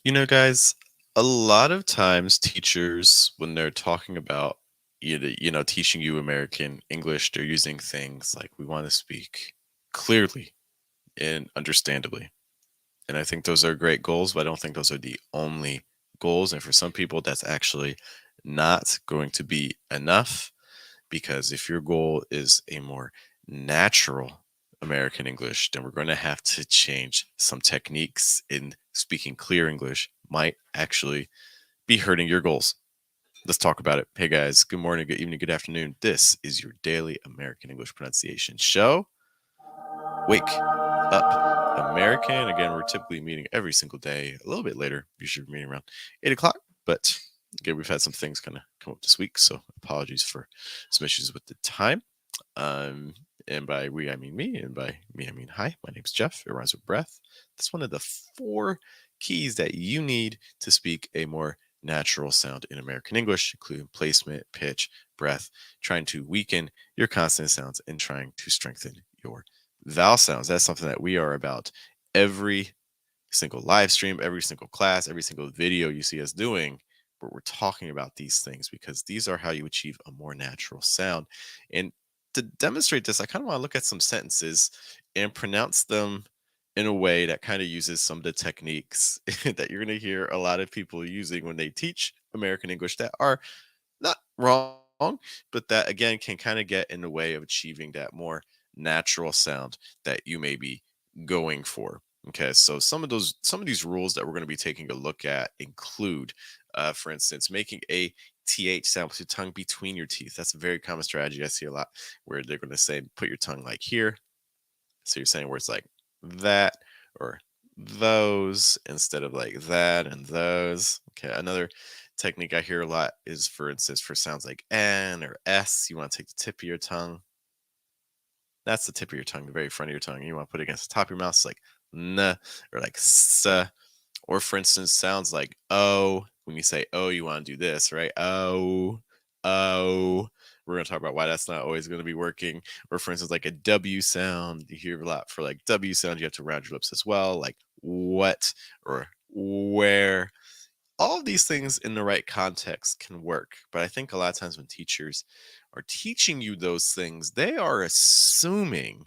Guys, a lot of times teachers, when they're talking about teaching you American English, they're using things like we want to speak clearly and understandably. And I think those are great goals, but I don't think those are the only goals. And for some people, that's actually not going to be enough because if your goal is a more natural American English, then we're going to have to change some techniques in speaking clear English, might actually be hurting your goals. Let's talk about it. Hey guys, good morning, good evening, good afternoon. This is your daily American English pronunciation show. Wake up, American. Again, we're typically meeting every single day, a little bit later. Usually we're meeting around 8 o'clock, but again, we've had some things kind of come up this week, so apologies for some issues with the time. Um, and by we, I mean me, and by me, I mean hi. My name's Jeff. It rhymes with breath. That's one of the four keys that you need to speak a more natural sound in American English, including placement, pitch, breath, trying to weaken your consonant sounds and trying to strengthen your vowel sounds. That's something that we are about every single live stream, every single class, every single video you see us doing, where we're talking about these things because these are how you achieve a more natural sound. And to demonstrate this, I kind of want to look at some sentences and pronounce them in a way that kind of uses some of the techniques that you're going to hear a lot of people using when they teach American English that are not wrong, but that again can kind of get in the way of achieving that more natural sound that you may be going for. Okay, so some of these rules that we're going to be taking a look at include, for instance, making a th sound with your tongue between your teeth. That's a very common strategy I see a lot, where they're going to say put your tongue like here. So you're saying words like that or those instead of like that and those. Okay, another technique I hear a lot is, for instance, for sounds like N or S, you want to take the tip of your tongue. That's the tip of your tongue, the very front of your tongue. You want to put it against the top of your mouth, so like N or like S. Or for instance, sounds like O. When you say O, you want to do this, right? O, O. We're going to talk about why that's not always going to be working. Or for instance, like a W sound. You hear a lot for like W sound, you have to round your lips as well, like what or where. All of these things in the right context can work. But I think a lot of times when teachers are teaching you those things, they are assuming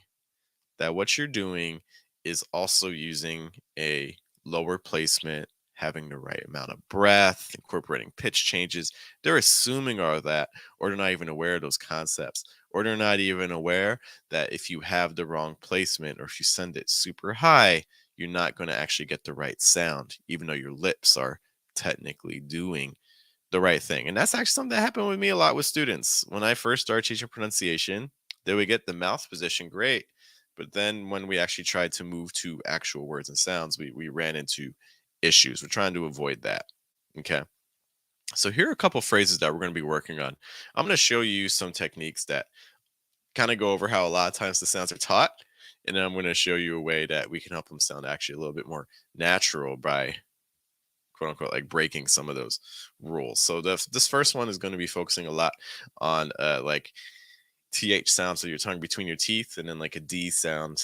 that what you're doing is also using a lower placement, having the right amount of breath, incorporating pitch changes. They're assuming all of that, or they're not even aware of those concepts, or they're not even aware that if you have the wrong placement or if you send it super high, you're not going to actually get the right sound, even though your lips are technically doing the right thing. And that's actually something that happened with me a lot with students. When I first started teaching pronunciation, they would get the mouth position great. But then when we actually tried to move to actual words and sounds, we ran into issues. We're trying to avoid that. Okay. So here are a couple phrases that we're going to be working on. I'm going to show you some techniques that kind of go over how a lot of times the sounds are taught. And then I'm going to show you a way that we can help them sound actually a little bit more natural by quote unquote like breaking some of those rules. So this first one is going to be focusing a lot on like th sounds with your tongue between your teeth, and then like a d sound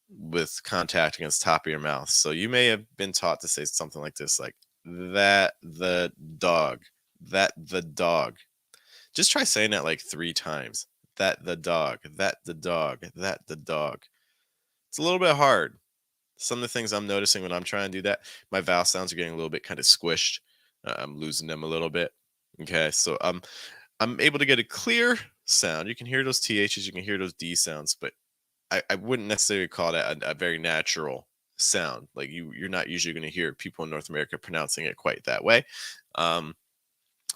with contact against the top of your mouth. So you may have been taught to say something like this, like that the dog, that the dog. Just try saying that like 3 times. That the dog, that the dog, that the dog. It's a little bit hard. Some of the things I'm noticing when I'm trying to do that, my vowel sounds are getting a little bit kind of squished. I'm losing them a little bit. Okay, so I'm able to get a clear sound. You can hear those ths, you can hear those d sounds, but I wouldn't necessarily call that a very natural sound. Like you're not usually going to hear people in North America pronouncing it quite that way. Um,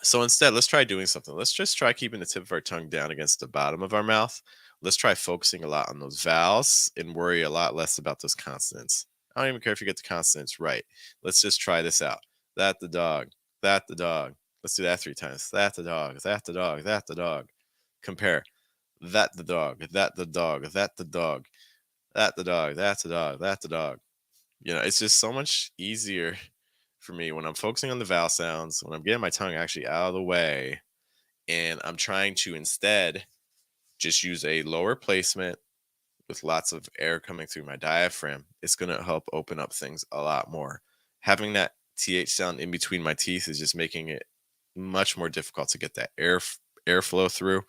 so instead, let's try doing something. Let's just try keeping the tip of our tongue down against the bottom of our mouth. Let's try focusing a lot on those vowels and worry a lot less about those consonants. I don't even care if you get the consonants right. Let's just try this out. That the dog, that the dog. Let's do that 3 times. That the dog, that the dog, that the dog. Compare. That the dog, that the dog, that the dog, that the dog, that's the dog, that the dog. It's just so much easier for me when I'm focusing on the vowel sounds, when I'm getting my tongue actually out of the way, and I'm trying to instead just use a lower placement with lots of air coming through my diaphragm. It's going to help open up things a lot more. Having that th sound in between my teeth is just making it much more difficult to get that airflow through.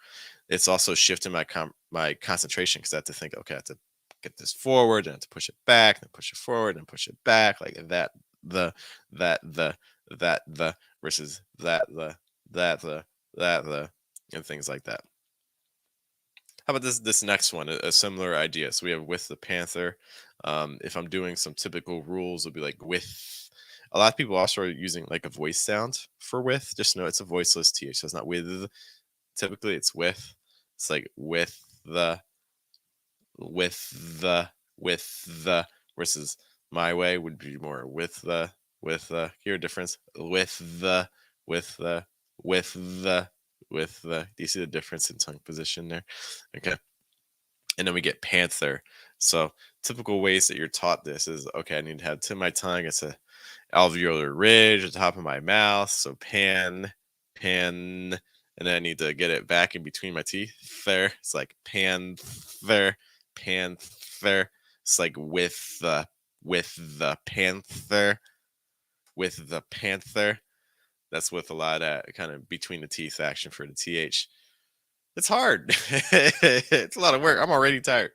It's also shifting my concentration because I have to think, okay, I have to get this forward and I have to push it back, and push it forward and push it back like that. The that the versus that the and things like that. How about this next one? A similar idea. So we have with the panther. If I'm doing some typical rules, it'll be like with. A lot of people also are using like a voice sound for with. Just know it's a voiceless th, so it's not with. Typically, it's with. It's like with the with the versus my way would be more with the here difference with the with the with the. Do you see the difference in tongue position there? Okay. And then we get panther. So typical ways that you're taught this is okay, I need to have to my tongue. It's a alveolar ridge at the top of my mouth. So pan, and then I need to get it back in between my teeth. There, it's like panther. It's like with the panther, with the panther. That's with a lot of kind of between the teeth action for the th. It's hard. It's a lot of work. I'm already tired.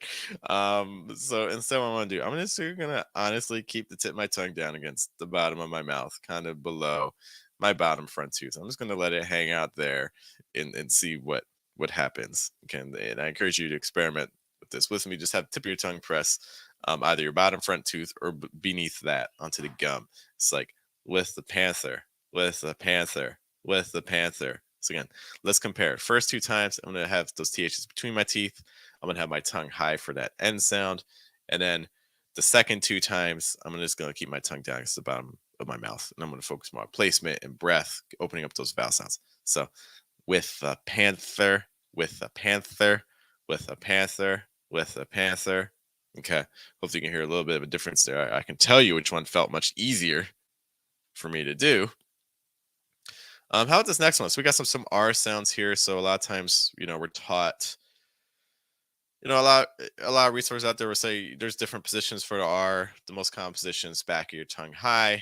So instead, what I'm gonna do, I'm just gonna honestly keep the tip of my tongue down against the bottom of my mouth, kind of below my bottom front tooth. I'm just gonna let it hang out there and see what happens. Okay, and I encourage you to experiment with this with me. Just have the tip of your tongue press either your bottom front tooth or beneath that onto the gum. It's like with the panther, with the panther, with the panther. So again, let's compare. First two times, I'm going to have those THs between my teeth. I'm going to have my tongue high for that end sound. And then the second two times, I'm just going to keep my tongue down against the bottom of my mouth. And I'm going to focus more on placement and breath, opening up those vowel sounds. So with the panther, with the panther, with the panther, with the panther. Okay. Hopefully you can hear a little bit of a difference there. I can tell you which one felt much easier for me to do. How about this next one? So we got some R sounds here. So a lot of times, we're taught, a lot of resources out there will say there's different positions for the R. The most common position is back of your tongue high,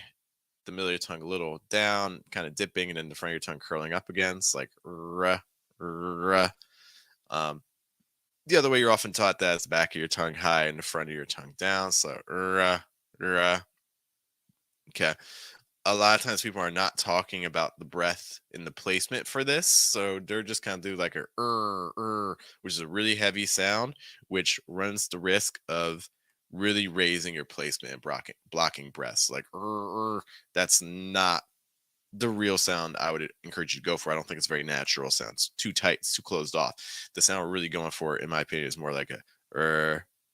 the middle of your tongue a little down, kind of dipping, and then the front of your tongue curling up again. It's like r, r. Um, the other way you're often taught that is the back of your tongue high and the front of your tongue down. So r, r. Okay. A lot of times people are not talking about the breath in the placement for this, so they're just kind of do like a which is a really heavy sound, which runs the risk of really raising your placement and blocking breaths. Like that's not the real sound I would encourage you to go for. I don't think it's very natural sound. It's too tight, it's too closed off. The sound we're really going for, in my opinion, is more like a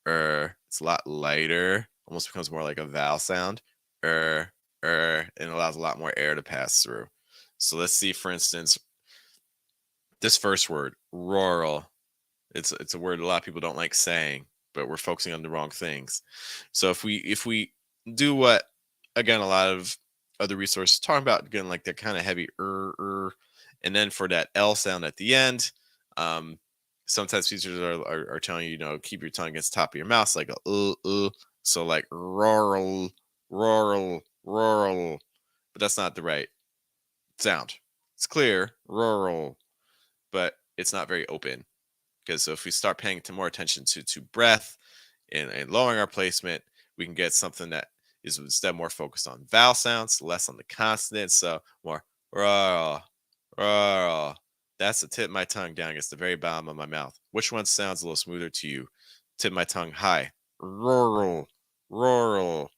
It's a lot lighter, almost becomes more like a vowel sound. Er, and allows a lot more air to pass through. So let's see, for instance, this first word, rural. It's a word a lot of people don't like saying, but we're focusing on the wrong things. So if we do what, again, a lot of other resources talking about, again, like that kind of heavy and then for that L sound at the end, um, sometimes teachers are telling you, keep your tongue against the top of your mouth, like a so like rural, but that's not the right sound. It's clear, rural, but it's not very open. Because so if we start paying more attention to breath and lowering our placement, we can get something that is instead more focused on vowel sounds, less on the consonants. So more rural, rural. That's the tip of my tongue down against the very bottom of my mouth. Which one sounds a little smoother to you? Tip my tongue high, rural, rural.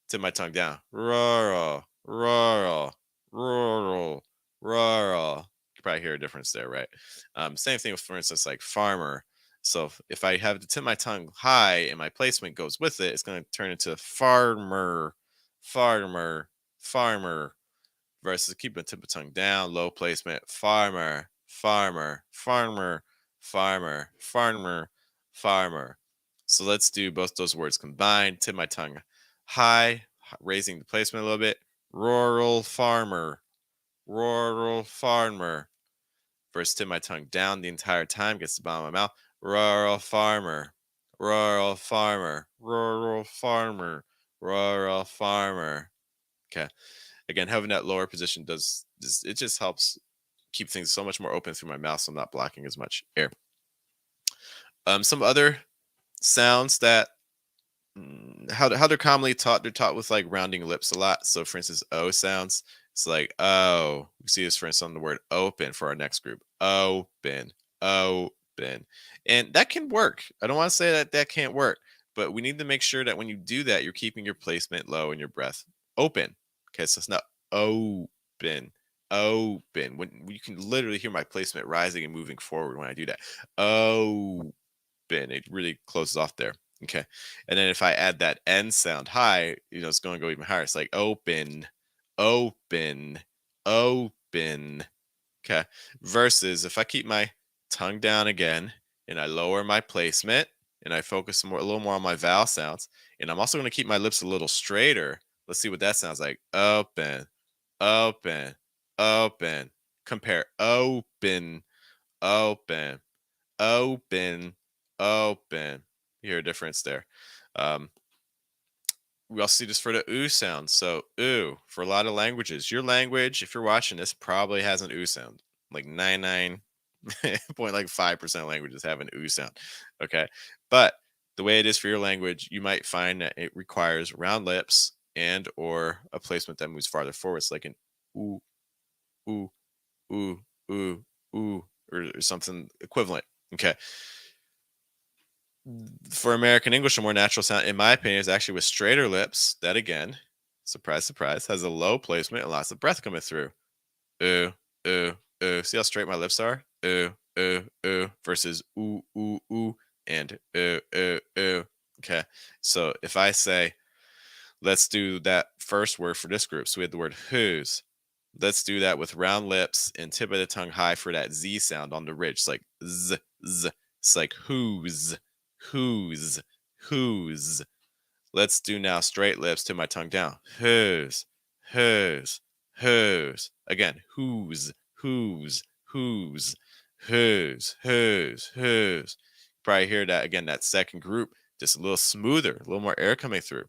Tip my tongue down. Rural, rural, rural, rural. You can probably hear a difference there, right? Same thing with, for instance, like farmer. So if I have to tip my tongue high and my placement goes with it, it's going to turn into farmer, farmer, farmer. Versus keeping the tip of tongue down, low placement, farmer, farmer, farmer, farmer, farmer, farmer. So let's do both those words combined. Tip my tongue high, raising the placement a little bit. Rural farmer, rural farmer. Versus tip my tongue down the entire time, gets the bottom of my mouth. Rural farmer, rural farmer, rural farmer, rural farmer. Okay. Again, having that lower position it just helps keep things so much more open through my mouth, so I'm not blocking as much air. Some other sounds that how they're commonly taught. They're taught with like rounding lips a lot. So, for instance, O sounds. It's like oh. We see this, for instance, on the word open for our next group. Open, open, and that can work. I don't want to say that that can't work, but we need to make sure that when you do that, you're keeping your placement low and your breath open. Okay, so it's not open, open. When you can literally hear my placement rising and moving forward when I do that. Oh, it really closes off there. Okay. And then if I add that N sound high, it's going to go even higher. It's like open, open, open. Okay. Versus if I keep my tongue down again and I lower my placement and I focus a little more on my vowel sounds, and I'm also going to keep my lips a little straighter. Let's see what that sounds like. Open, open, open. Compare open, open, open, open. You hear a difference there. Um, we also see this for the oo sound. So oo for a lot of languages. Your language, if you're watching this, probably has an oo sound. Like 99.5% of languages have an oo sound. Okay. But the way it is for your language, you might find that it requires round lips and or a placement that moves farther forward. It's like an oo, ooh, ooh, ooh, ooh, or something equivalent. Okay. For American English, a more natural sound, in my opinion, is actually with straighter lips. That again, surprise, surprise, has a low placement and lots of breath coming through. Ooh, ooh, ooh. See how straight my lips are? Ooh, ooh, ooh. Versus ooh, ooh, ooh, and ooh, ooh, ooh. Okay. So if I say, let's do that first word for this group. So we had the word whose. Let's do that with round lips and tip of the tongue high for that Z sound on the ridge. It's like z, z. It's like whose, whose, whose. Let's do now straight lips to my tongue down. Whose, whose, whose. Again, whose, whose, whose, whose, whose, whose. Probably hear that again, that second group, just a little smoother, a little more air coming through.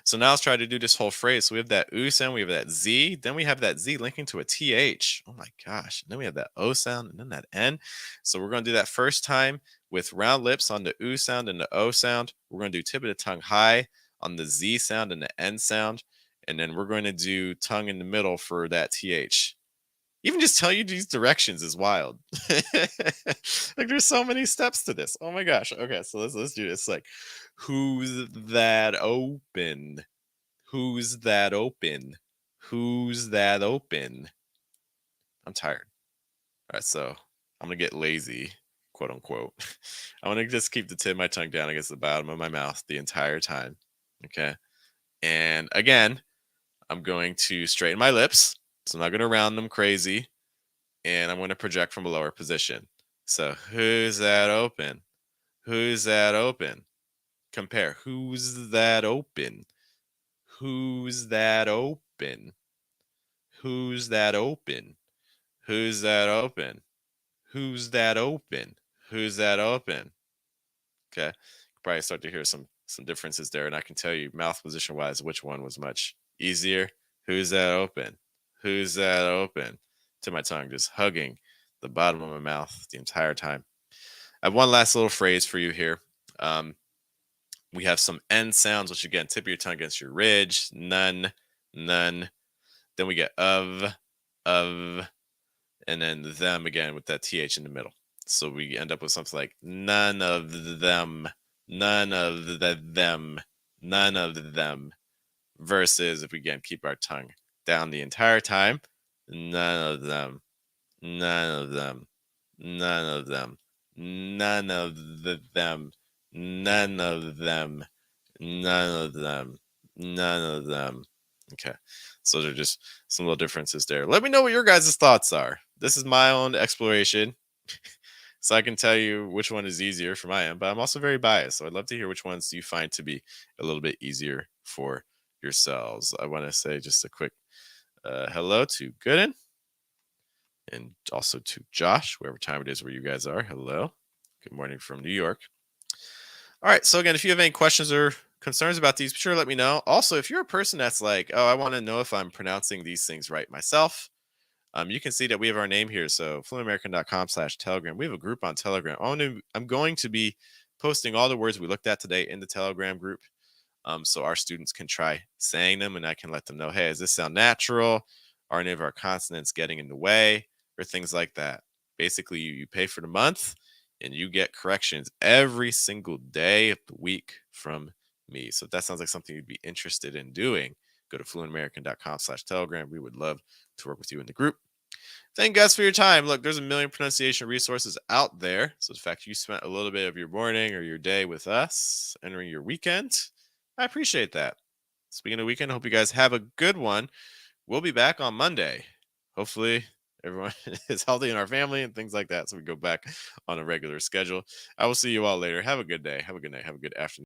So now let's try to do this whole phrase. So we have that oo sound, we have that Z, then we have that Z linking to a TH. Oh my gosh. And then we have that O sound and then that N. So we're going to do that first time with round lips on the oo sound and the O sound. We're going to do tip of the tongue high on the Z sound and the N sound. And then we're going to do tongue in the middle for that TH. Even just tell you these directions is wild. Like there's so many steps to this. Oh my gosh. Okay, so let's do this. Like, who's that open? Who's that open? Who's that open? I'm tired. All right, so I'm gonna get lazy, quote unquote. I'm gonna just keep the tip of my tongue down against the bottom of my mouth the entire time. Okay. And again, I'm going to straighten my lips. So I'm not gonna round them crazy. And I'm going to project from a lower position. So who's that open? Who's that open? Compare. Who's that open? Who's that open? Who's that open? Who's that open? Who's that open? Who's that open? Okay. Probably start to hear some differences there, and I can tell you mouth position wise which one was much easier. Who's that open? Who's that open? To my tongue, just hugging the bottom of my mouth the entire time. I have one last little phrase for you here. Um, we have some N sounds, which again, tip of your tongue against your ridge. None, none. Then we get of, and then them again with that TH in the middle. So we end up with something like none of them, none of them, none of them. Versus if we again keep our tongue down the entire time, none of them, none of them, none of them, none of them, none of them, none of them, none of them. Okay. So they're just some little differences there. Let me know what your guys' thoughts are. This is my own exploration. So I can tell you which one is easier for my end, but I'm also very biased. So I'd love to hear which ones you find to be a little bit easier for yourselves. I want to say just a quick hello to Gooden and also to Josh, wherever time it is where you guys are. Hello. Good morning from New York. All right. So again, if you have any questions or concerns about these, be sure to let me know. Also, if you're a person that's like, oh, I want to know if I'm pronouncing these things right myself, you can see that we have our name here. So fluentamerican.com/Telegram. We have a group on Telegram. I'm going to be posting all the words we looked at today in the Telegram group. So our students can try saying them and I can let them know, hey, does this sound natural? Are any of our consonants getting in the way or things like that? Basically, you pay for the month and you get corrections every single day of the week from me. So if that sounds like something you'd be interested in doing, go to fluentamerican.com/Telegram. We would love to work with you in the group. Thank you guys for your time. Look, there's a million pronunciation resources out there. So the fact you spent a little bit of your morning or your day with us, entering your weekend, I appreciate that. Speaking of weekend, I hope you guys have a good one. We'll be back on Monday. Hopefully, everyone is healthy in our family and things like that. So we go back on a regular schedule. I will see you all later. Have a good day. Have a good night. Have a good afternoon.